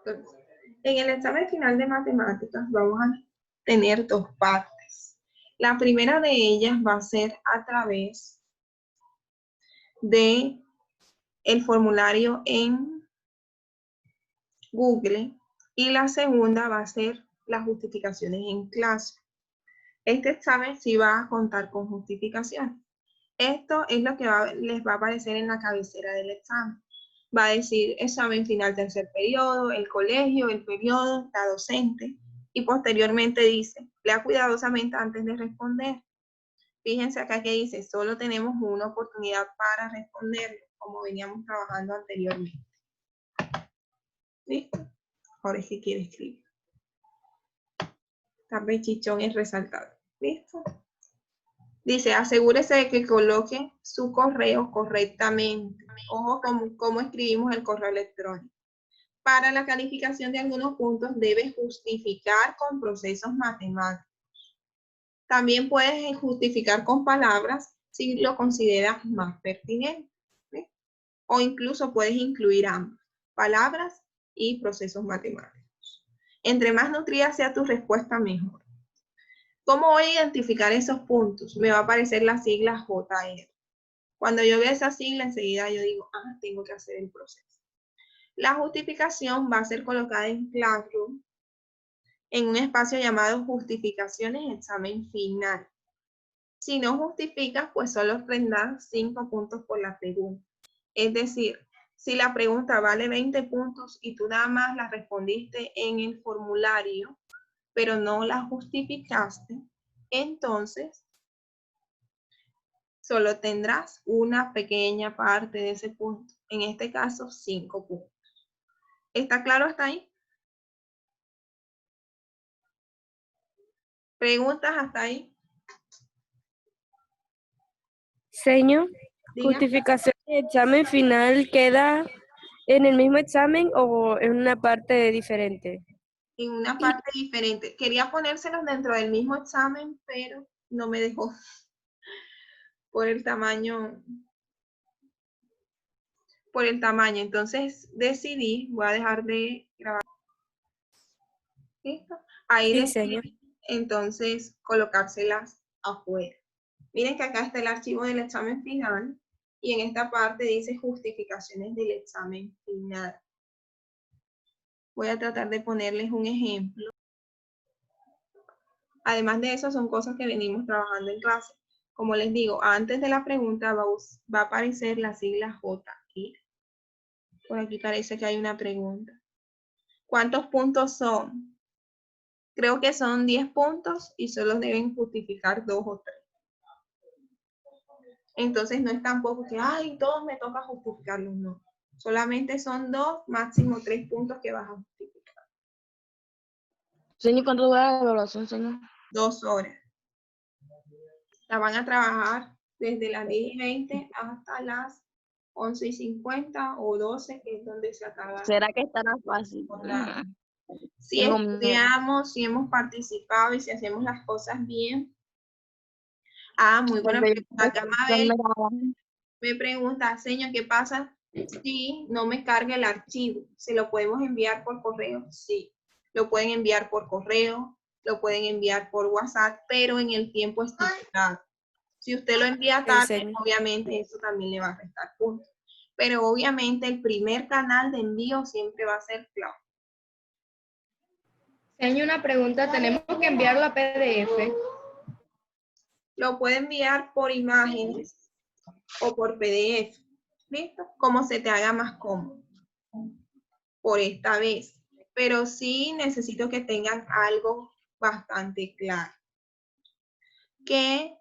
Entonces, en el examen final de matemáticas vamos a tener dos partes. La primera de ellas va a ser a través de el formulario en Google y la segunda va a ser las justificaciones en clase. Este examen sí va a contar con justificaciones. Esto es lo que les va a aparecer en la cabecera del examen. Va a decir examen final tercer periodo, el colegio, el periodo, la docente, y posteriormente dice, lea cuidadosamente antes de responder. Fíjense acá que dice, solo tenemos una oportunidad para responder, como veníamos trabajando anteriormente. ¿Listo? Ahora es que quiere escribir. Tal chichón es resaltado. ¿Listo? Dice, asegúrese de que coloque su correo correctamente. Ojo cómo escribimos el correo electrónico. Para la calificación de algunos puntos debe justificar con procesos matemáticos. También puedes justificar con palabras si lo consideras más pertinente. ¿Sí? O incluso puedes incluir ambas, palabras y procesos matemáticos. Entre más nutrida sea tu respuesta, mejor. ¿Cómo voy a identificar esos puntos? Me va a aparecer la sigla JR. Cuando yo vea esa sigla, enseguida yo digo, tengo que hacer el proceso. La justificación va a ser colocada en Classroom en un espacio llamado Justificaciones Examen Final. Si no justificas, pues solo tendrás 5 puntos por la pregunta. Es decir, si la pregunta vale 20 puntos y tú nada más la respondiste en el formulario, pero no la justificaste, entonces solo tendrás una pequeña parte de ese punto. En este caso, 5 puntos. ¿Está claro hasta ahí? ¿Preguntas hasta ahí? Señor, Diga. justificación de examen final queda en el mismo examen o en una parte diferente. En una parte diferente. Quería ponérselos dentro del mismo examen, pero no me dejó por el tamaño. Entonces decidí, voy a dejar de grabar. ¿Listo? Ahí Sí, decidí, señor. entonces, colocárselas afuera. Miren que acá está el archivo del examen final y en esta parte dice justificaciones del examen final. Voy a tratar de ponerles un ejemplo. Además de eso, son cosas que venimos trabajando en clase. Como les digo, antes de la pregunta va a aparecer la sigla JR. Por aquí parece que hay una pregunta. ¿Cuántos puntos son? Creo que son 10 puntos y solo deben justificar 2 o 3. Entonces no es tampoco que, todos me toca justificarlos, no. Solamente son 2, máximo 3 puntos que vas a justificar. Señor, ¿cuánto dura la evaluación, señor? 2 horas. La van a trabajar desde las 10:20 hasta las 11:50 o 12, que es donde se acaba. ¿Será que estará fácil? Si estudiamos, si hemos participado y si hacemos las cosas bien. Muy buena pregunta. Acá Mabel me pregunta, señor, ¿qué pasa si no me carga el archivo? ¿Se lo podemos enviar por correo? Sí. Lo pueden enviar por correo, lo pueden enviar por WhatsApp, pero en el tiempo estipulado. Si usted lo envía tarde, obviamente eso también le va a restar puntos. Pero obviamente el primer canal de envío siempre va a ser clave. Señor, una pregunta, ¿tenemos que enviarlo a PDF? Lo puede enviar por imágenes o por PDF. ¿Listo? Como se te haga más cómodo. Por esta vez. Pero sí necesito que tengan algo bastante claro. Que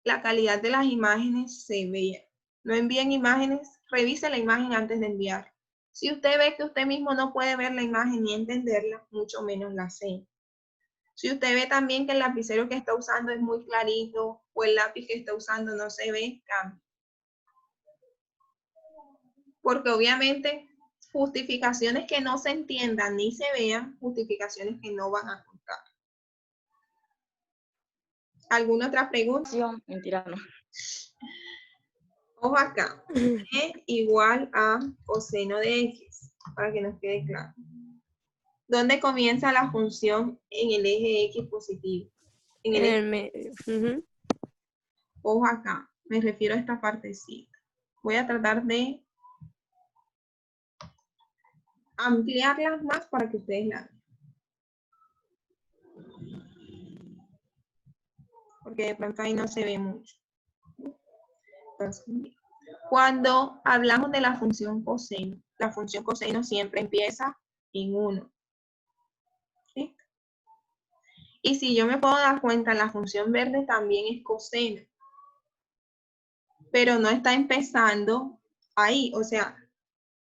la calidad de las imágenes se vea. No envíen imágenes, revise la imagen antes de enviar. Si usted ve que usted mismo no puede ver la imagen ni entenderla, mucho menos la seña. Si usted ve también que el lapicero que está usando es muy clarito o el lápiz que está usando no se ve, cambie. Porque obviamente justificaciones que no se entiendan ni se vean, justificaciones que no van a contar. ¿Alguna otra pregunta? Mentira, no. Ojo acá. E igual a coseno de X. para que nos quede claro. ¿Dónde comienza la función en el eje X positivo? En el En eje, el medio. Ujú. ojo acá, me refiero a esta partecita. Voy a tratar de ampliarlas más para que ustedes la vean. Porque de pronto ahí no se ve mucho. Entonces, cuando hablamos de la función coseno siempre empieza en 1. ¿Sí? Y si yo me puedo dar cuenta, la función verde también es coseno. Pero no está empezando ahí. O sea,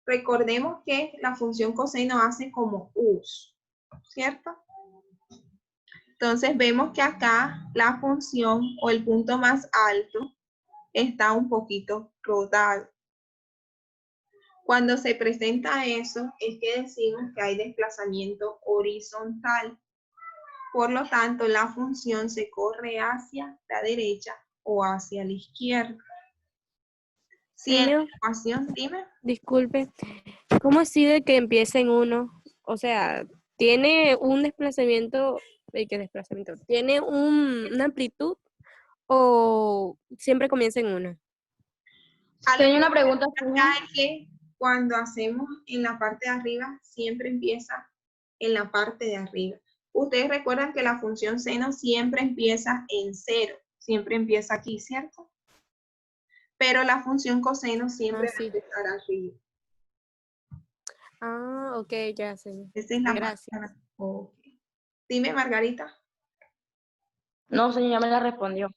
recordemos que la función coseno hace como us, ¿cierto? Entonces vemos que acá la función o el punto más alto está un poquito rotado. Cuando se presenta eso, es que decimos que hay desplazamiento horizontal. Por lo tanto, la función se corre hacia la derecha o hacia la izquierda. Si en la Señor, ecuación, dime. disculpe, ¿cómo así de que empiece en 1? O sea, ¿tiene un desplazamiento, ¿qué desplazamiento? ¿Tiene una amplitud o siempre comienza en 1? Tengo una pregunta, Acá es que cuando hacemos en la parte de arriba, siempre empieza en la parte de arriba. Ustedes recuerdan que la función seno siempre empieza en 0, siempre empieza aquí, ¿cierto? Pero la función coseno siempre va a Sí. empezar arriba. Ah, ok, ya sé. Esa es la Gracias. parte. Ok. Dime, Margarita. No, señor, ya me la respondió.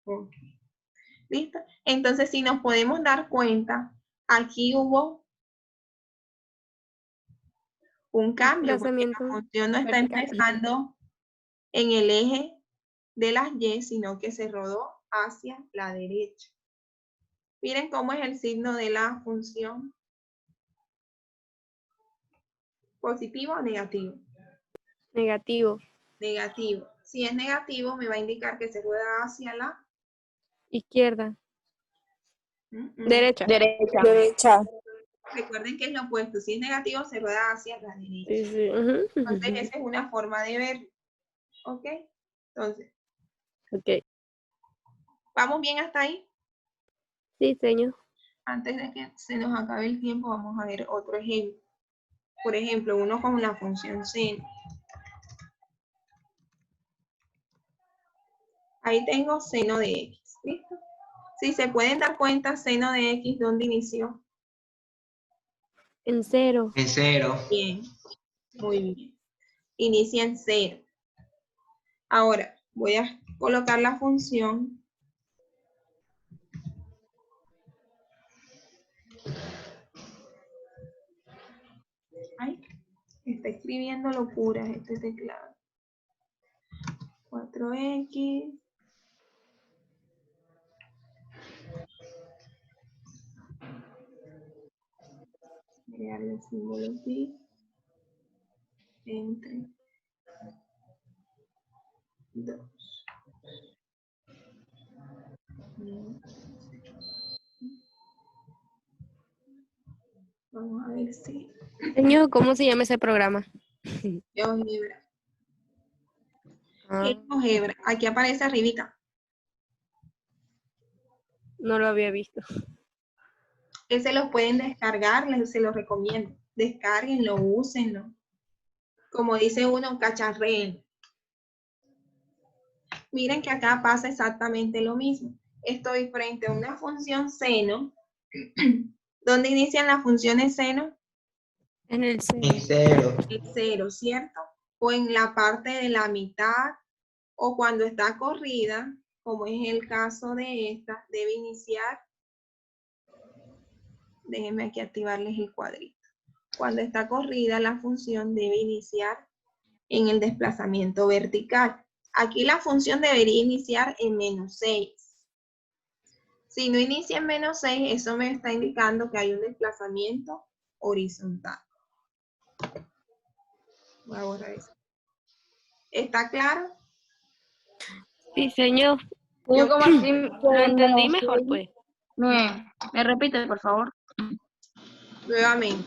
Ok. ¿Listo? Entonces, si nos podemos dar cuenta, aquí hubo un cambio, porque Desplazamiento la función no está vertical. empezando en el eje de las Y, sino que se rodó hacia la derecha. Miren cómo es el signo de la función. ¿Positivo o negativo? Negativo. Negativo. Si es negativo, me va a indicar que se rueda hacia la Izquierda. Mm-mm. Derecha. Derecha. Recuerden que es lo opuesto. Si es negativo, se rueda hacia la derecha. Sí, sí. Ujú. Entonces, esa es una forma de ver. ¿Ok? Entonces, Ok. ¿vamos bien hasta ahí? Sí, señor. Antes de que se nos acabe el tiempo, vamos a ver otro ejemplo. Por ejemplo, uno con la función seno. Ahí tengo seno de x. ¿Listo? Si se pueden dar cuenta, seno de x, ¿dónde inició? En 0. En 0. Bien, muy bien. Inicia en 0. Ahora, voy a colocar la función. Ay, está escribiendo locuras este teclado. 4x. Crear el símbolo pi entre 2. Vamos a ver si Señor, ¿cómo se llama ese programa? GeoGebra. Ah, GeoGebra. Aquí aparece arribita. no lo había visto. Ese los pueden descargar, se los recomiendo. Descárguenlo, úsenlo. Como dice uno, cacharreen. Miren que acá pasa exactamente lo mismo. Estoy frente a una función seno. ¿Dónde inician las funciones seno? En el En 0. 0. En 0, ¿cierto? O en la parte de la mitad, o cuando está corrida, como es el caso de esta, debe iniciar. Déjenme aquí activarles el cuadrito. Cuando está corrida, la función debe iniciar en el desplazamiento vertical. Aquí la función debería iniciar en -6. Si no inicia en -6, eso me está indicando que hay un desplazamiento horizontal. Voy a borrar eso. ¿Está claro? Sí, señor. Señor, ¿cómo así? Lo entendí mejor, pues. ¿Me repite, por favor? Nuevamente.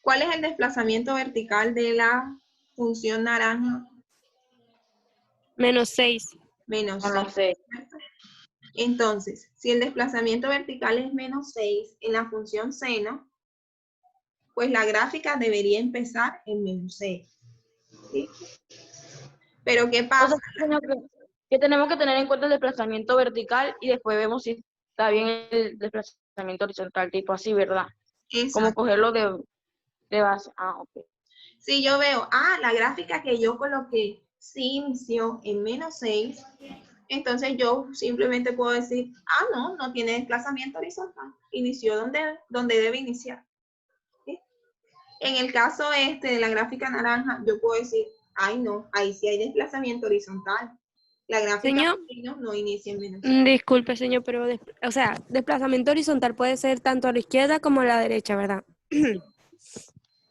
¿Cuál es el desplazamiento vertical de la función naranja? -6. Menos No lo 6, sé. ¿cierto? Entonces, si el desplazamiento vertical es -6 en la función seno, pues la gráfica debería empezar en -6. ¿Sí? Pero ¿qué O pasa? sea, que tenemos que tener en cuenta el desplazamiento vertical y después vemos si está bien el desplazamiento horizontal, tipo así, ¿verdad? Como Exacto. cogerlo de base. Ah, ok. Si yo veo, la gráfica que yo coloqué sí inició en -6, entonces yo simplemente puedo decir, no tiene desplazamiento horizontal. Inició donde debe iniciar. ¿Sí? En el caso de la gráfica naranja, yo puedo decir, no, ahí sí hay desplazamiento horizontal. La gráfica Señor, no inicia en -6. disculpe, señor, pero, o sea, desplazamiento horizontal puede ser tanto a la izquierda como a la derecha, ¿verdad?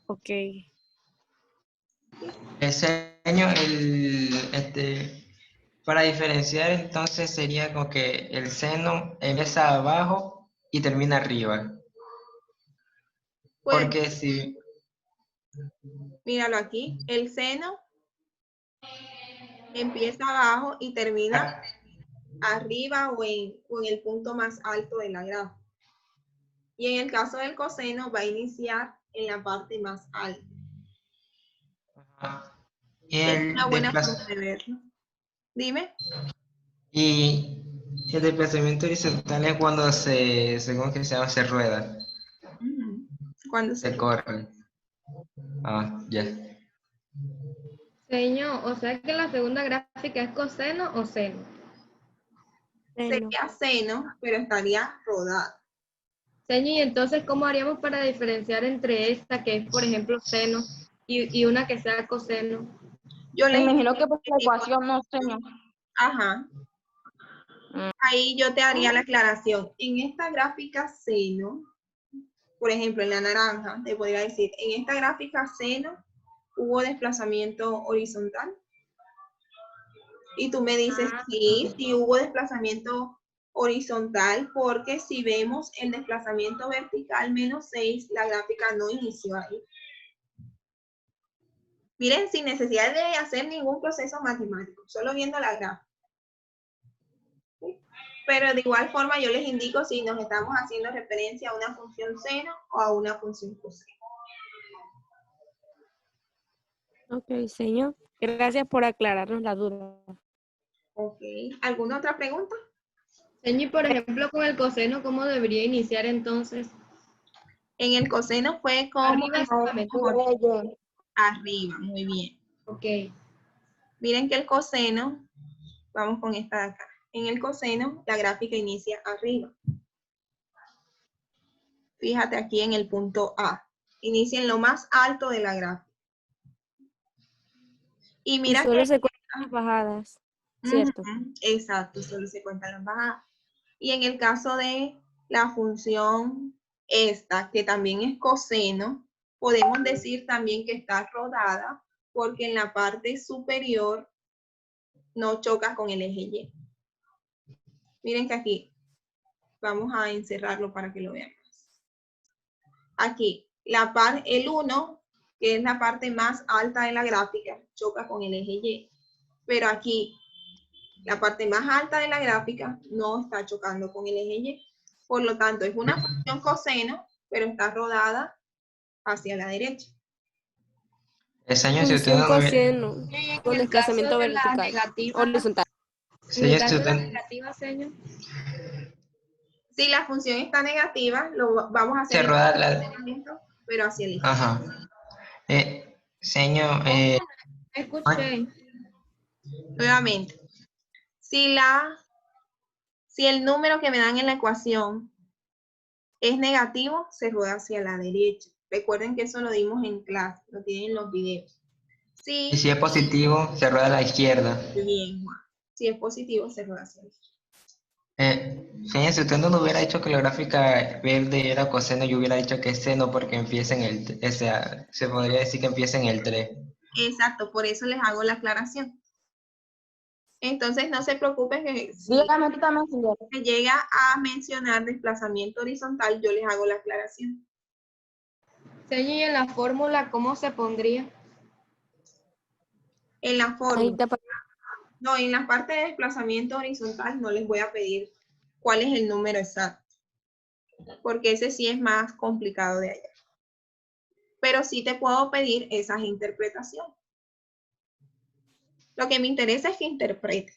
Ok. Señor, para diferenciar entonces sería como que el seno empieza abajo y termina arriba. Pues Porque si, míralo aquí, el seno empieza abajo y termina arriba o en el punto más alto de la gráfica. Y en el caso del coseno va a iniciar en la parte más alta. y Es el una buena desplaza- forma de verlo. Dime. y el desplazamiento horizontal es cuando según que se llama, se rueda, Ujú. Cuando se se corre. Ya. Señor, o sea que la segunda gráfica es coseno o seno. Seno. sería seno, pero estaría rodada. Señor, y entonces, ¿cómo haríamos para diferenciar entre esta, que es, por ejemplo, seno, y una que sea coseno? Yo Me les imagino que por la ecuación no sé. Ajá. Ahí yo te haría la aclaración. En esta gráfica seno, por ejemplo, en la naranja, te podría decir, en esta gráfica seno hubo desplazamiento horizontal. Y tú me dices, sí hubo desplazamiento horizontal, porque si vemos el desplazamiento vertical -6, la gráfica no inició ahí. Miren, sin necesidad de hacer ningún proceso matemático, solo viendo la gráfica. ¿Sí? Pero de igual forma yo les indico si nos estamos haciendo referencia a una función seno o a una función coseno. Ok, señor. Gracias por aclararnos la duda. Ok. ¿Alguna otra pregunta? Señor, y por ejemplo, con el coseno, ¿cómo debería iniciar entonces? En el coseno fue como Arriba solamente. arriba, muy bien. Ok. Miren que el coseno, vamos con esta de acá. En el coseno, la gráfica inicia arriba. Fíjate aquí en el punto A. Inicia en lo más alto de la gráfica. Y Y mira solo que... se cuentan las bajadas, ¿cierto? Exacto, solo se cuentan las bajadas. Y en el caso de la función esta, que también es coseno, podemos decir también que está rodada porque en la parte superior no choca con el eje Y. Miren que aquí, vamos a encerrarlo para que lo vean. Aquí, el 1, que es la parte más alta de la gráfica, choca con el eje Y. Pero aquí, la parte más alta de la gráfica no está chocando con el eje Y. Por lo tanto, es una función coseno, pero está rodada hacia la derecha. Señor, si usted Función no hubiera, coseno con En el caso desplazamiento de la vertical, negativa, horizontal. en el señor, si caso de la usted, negativa, señor. Si la función está negativa, vamos a hacer se el rueda desplazamiento, pero hacia la izquierda. ajá. Señor, Escuché. Nuevamente, si el número que me dan en la ecuación es negativo, se rueda hacia la derecha. Recuerden que eso lo dimos en clase, lo tienen en los videos. y si es positivo, se rueda a la izquierda. Bien, Juan. Si es positivo, se rueda hacia la izquierda. Señor, si usted no nos hubiera dicho que la gráfica verde era coseno, yo hubiera dicho que es seno porque empieza en o sea, se podría decir que empieza en el 3. Exacto, por eso les hago la aclaración. Entonces, no se preocupen que si Dígame tú también, señor. se llega a mencionar desplazamiento horizontal, yo les hago la aclaración. Señor, ¿y en la fórmula cómo se pondría? En la Ahí fórmula. te aparece. No, en la parte de desplazamiento horizontal no les voy a pedir cuál es el número exacto, porque ese sí es más complicado de hallar. Pero sí te puedo pedir esas interpretaciones. Lo que me interesa es que interprete.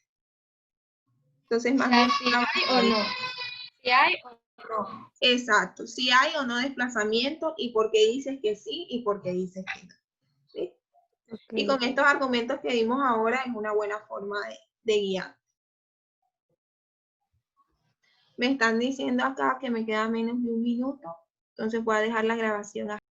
Entonces, más bien. Si hay o no. Si hay o no. Exacto, si hay o no desplazamiento y por qué dices que sí y por qué dices que no. ¿Sí? Y con estos argumentos que dimos ahora es una buena forma de guiar. Me están diciendo acá que me queda menos de 1 minuto, entonces voy a dejar la grabación